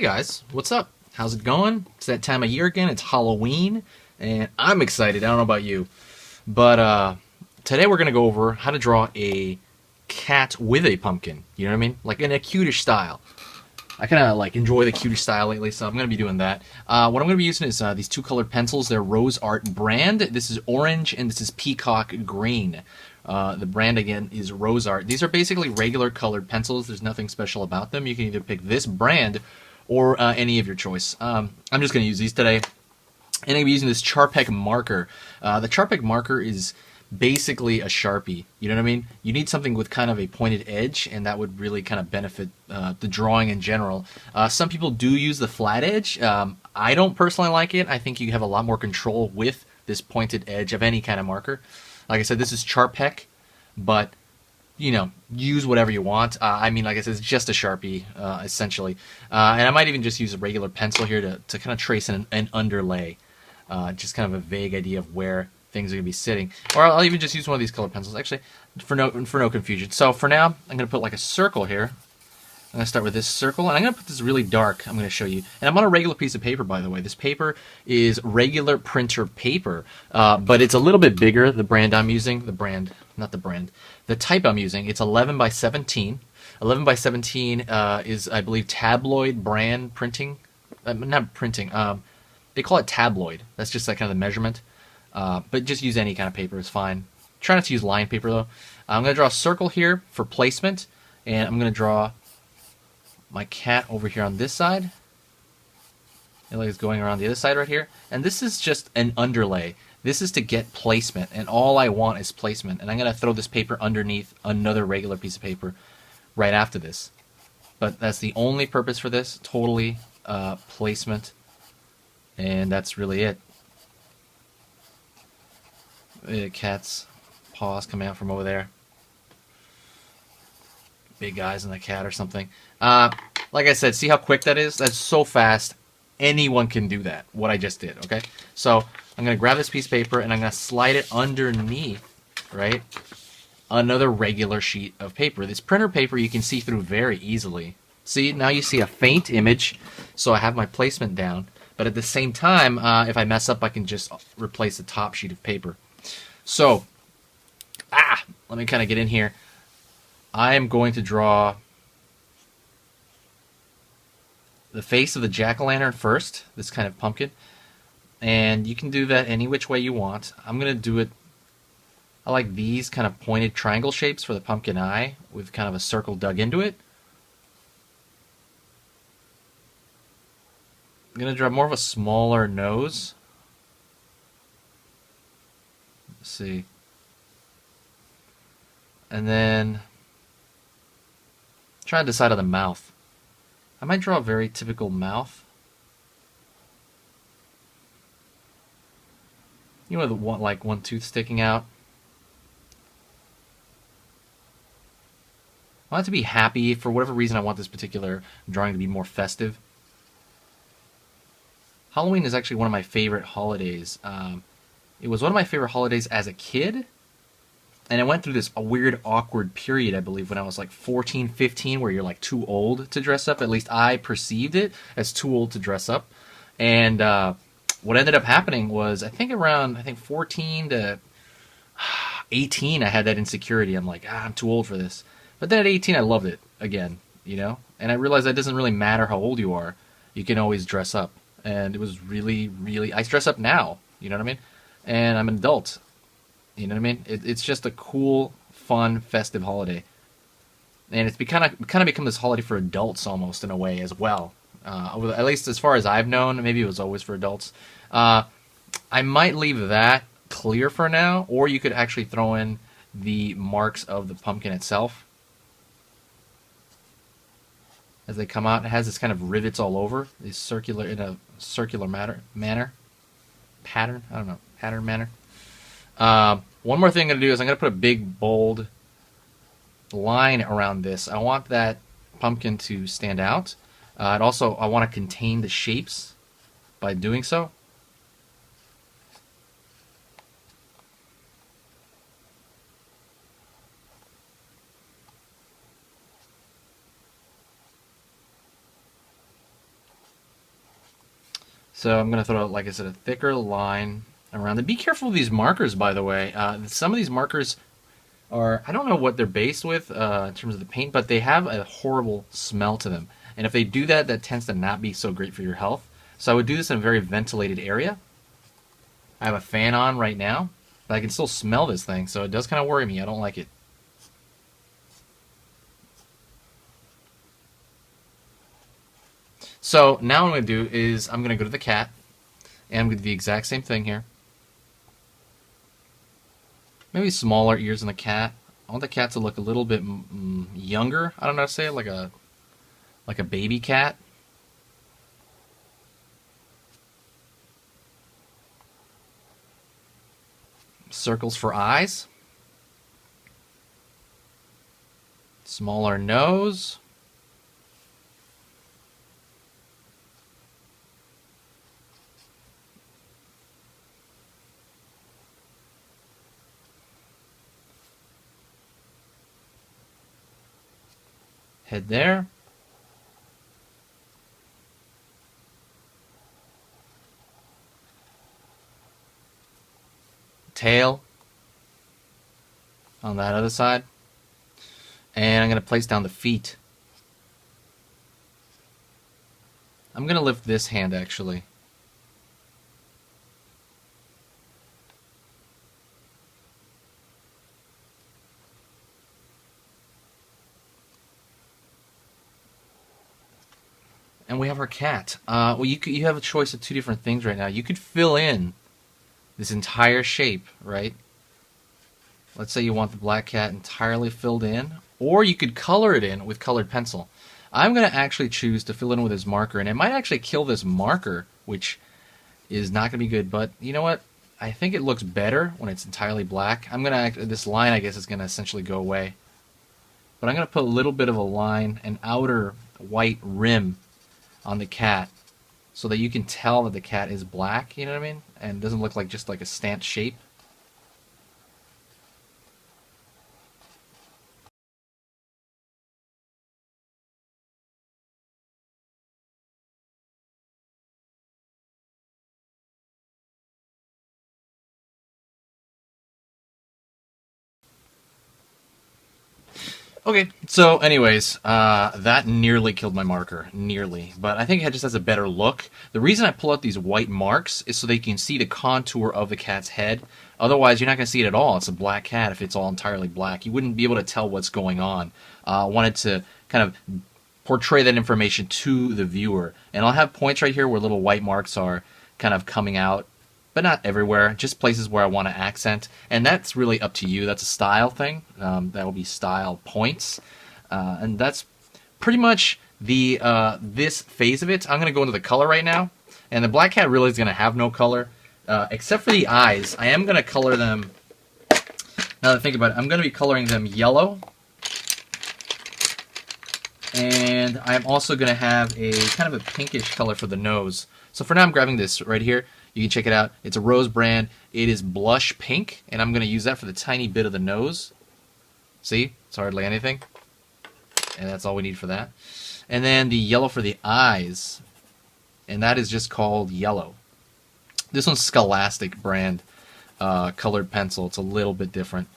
guys, what's up? How's it going? It's that time of year again. It's Halloween, and I'm excited. I don't know about you, but today we're gonna go over how to draw a cat with a pumpkin. You know what I mean? Like in a cutish style. I kind of like enjoy the cutish style lately, so I'm gonna be doing that. What I'm gonna be using is these two colored pencils. They're Rose Art brand. This is orange, and this is peacock green. The brand again is Rose Art. These are basically regular colored pencils. There's nothing special about them. You can either pick this brand or any of your choice. I'm just going to use these today. And I'm going to be using this Charpek marker. The Charpek marker is basically a Sharpie. You know what I mean? You need something with kind of a pointed edge, and that would really kind of benefit the drawing in general. Some people do use the flat edge. I don't personally like it. I think you have a lot more control with this pointed edge of any kind of marker. Like I said, this is Charpek, but you know, use whatever you want. I mean, like I said, it's just a Sharpie, essentially. And I might even just use a regular pencil here to kind of trace an underlay. Just kind of a vague idea of where things are going to be sitting. Or I'll even just use one of these colored pencils, actually, for no confusion. So for now, I'm going to put like a circle here. I'm going to start with this circle, and I'm going to put this really dark. I'm going to show you. And I'm on a regular piece of paper, by the way. This paper is regular printer paper, but it's a little bit bigger, the brand I'm using. The type I'm using. It's 11 by 17. 11 by 17 is, I believe, tabloid brand printing. Not printing. They call it tabloid. That's just like kind of the measurement. But just use any kind of paper is fine. Try not to use line paper, though. I'm going to draw a circle here for placement, and I'm going to draw my cat over here on this side. It like it's going around the other side right here. And this is just an underlay. This is to get placement, and all I want is placement. And I'm going to throw this paper underneath another regular piece of paper right after this. But that's the only purpose for this, totally placement. And that's really it. The cat's paws coming out from over there. Big eyes on the cat or something. Like I said, see how quick that is? That's so fast. Anyone can do that, what I just did, okay? So I'm going to grab this piece of paper and I'm going to slide it underneath, right? Another regular sheet of paper. This printer paper you can see through very easily. See, now you see a faint image, so I have my placement down. But at the same time, if I mess up, I can just replace the top sheet of paper. So, let me kind of get in here. I am going to draw the face of the jack-o'-lantern first, this kind of pumpkin. And you can do that any which way you want. I'm going to do it, I like these kind of pointed triangle shapes for the pumpkin eye with kind of a circle dug into it. I'm going to draw more of a smaller nose. Let's see. And then try to decide on the mouth. I might draw a very typical mouth. You know, like one tooth sticking out. I want it to be happy. For whatever reason, I want this particular drawing to be more festive. Halloween is actually one of my favorite holidays. It was one of my favorite holidays as a kid. And I went through this weird, awkward period, I believe, when I was like 14, 15, where you're like too old to dress up. At least I perceived it as too old to dress up. And what ended up happening was, I think 14 to 18, I had that insecurity. I'm like, I'm too old for this. But then at 18, I loved it again, you know? And I realized that it doesn't really matter how old you are. You can always dress up. And it was really, really... I dress up now, you know what I mean? And I'm an adult. You know what I mean? It's just a cool, fun, festive holiday, and it's kind of become this holiday for adults almost in a way as well. At least as far as I've known, maybe it was always for adults. I might leave that clear for now, or you could actually throw in the marks of the pumpkin itself as they come out. It has this kind of rivets all over, these circular manner. One more thing I'm going to do is I'm going to put a big, bold line around this. I want that pumpkin to stand out. And also, I want to contain the shapes by doing so. So I'm going to throw, like I said, a thicker line around it. Be careful of these markers, by the way. Some of these markers are, I don't know what they're based with in terms of the paint, but they have a horrible smell to them. And if they do that, that tends to not be so great for your health. So I would do this in a very ventilated area. I have a fan on right now, but I can still smell this thing, so it does kind of worry me. I don't like it. So now what I'm going to do is I'm going to go to the cat, and I'm going to do the exact same thing here. Maybe smaller ears than the cat. I want the cat to look a little bit younger. I don't know how to say it, like a baby cat. Circles for eyes. Smaller nose. Head there. Tail on that other side. And I'm going to place down the feet. I'm going to lift this hand, actually. And we have our cat. Well, you have a choice of two different things right now. You could fill in this entire shape, right? Let's say you want the black cat entirely filled in, or you could color it in with colored pencil. I'm going to actually choose to fill it in with this marker, and it might actually kill this marker, which is not going to be good, but you know what? I think it looks better when it's entirely black. This line, I guess, is going to essentially go away. But I'm going to put a little bit of a line, an outer white rim on the cat, so that you can tell that the cat is black, you know what I mean? And it doesn't look like just like a stamped shape. Okay, so anyways, that nearly killed my marker, nearly. But I think it just has a better look. The reason I pull out these white marks is so that you can see the contour of the cat's head. Otherwise, you're not going to see it at all. It's a black cat if it's all entirely black. You wouldn't be able to tell what's going on. I wanted to kind of portray that information to the viewer. And I'll have points right here where little white marks are kind of coming out, but not everywhere, just places where I want to accent. And that's really up to you. That's a style thing. That will be style points. And that's pretty much the this phase of it. I'm going to go into the color right now. And the black cat really is going to have no color, except for the eyes. I am going to color them, now that I think about it, I'm going to be coloring them yellow. And I'm also going to have a kind of a pinkish color for the nose. So for now, I'm grabbing this right here. You can check it out. It's a Rose brand. It is blush pink, and I'm going to use that for the tiny bit of the nose. See? It's hardly anything. And that's all we need for that. And then the yellow for the eyes, and that is just called yellow. This one's Scholastic brand colored pencil. It's a little bit different.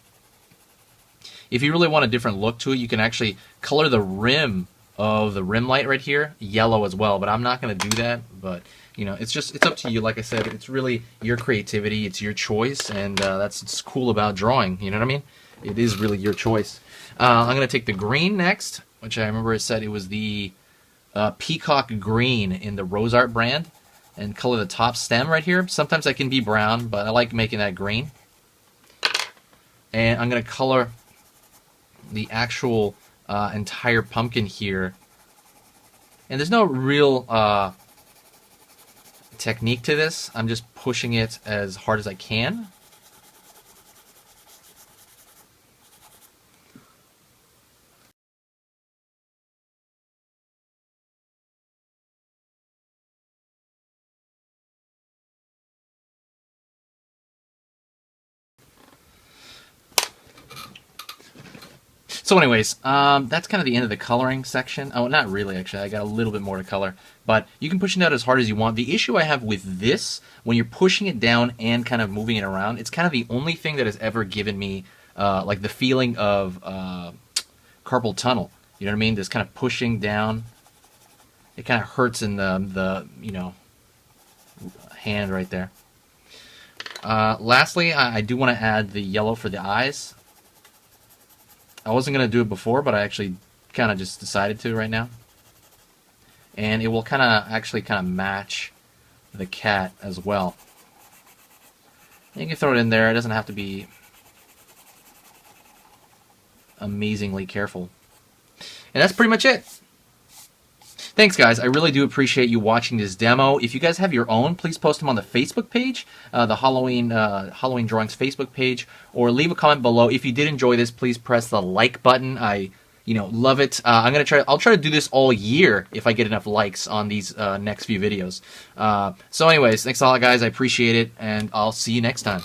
If you really want a different look to it, you can actually color the rim of the rim light right here yellow as well, but I'm not going to do that. But you know, it's up to you. Like I said, it's really your creativity, it's your choice, and that's what's cool about drawing. You know what I mean? It is really your choice. I'm going to take the green next, which I remember it said it was the Peacock Green in the Rose Art brand, and color the top stem right here. Sometimes I can be brown, but I like making that green. And I'm going to color the actual entire pumpkin here. And there's no real technique to this. I'm just pushing it as hard as I can. So anyways, that's kind of the end of the coloring section. Oh, not really, actually. I got a little bit more to color. But you can push it out as hard as you want. The issue I have with this, when you're pushing it down and kind of moving it around, it's kind of the only thing that has ever given me like the feeling of carpal tunnel. You know what I mean? This kind of pushing down. It kind of hurts in the you know, hand right there. Lastly, I do want to add the yellow for the eyes. I wasn't going to do it before, but I actually kind of just decided to right now. And it will kind of match the cat as well. And you can throw it in there. It doesn't have to be amazingly careful. And that's pretty much it. Thanks, guys. I really do appreciate you watching this demo. If you guys have your own, please post them on the Facebook page, the Halloween Drawings Facebook page, or leave a comment below. If you did enjoy this, please press the like button. I love it. I'll try to do this all year if I get enough likes on these next few videos. So anyways, thanks a lot, guys. I appreciate it, and I'll see you next time.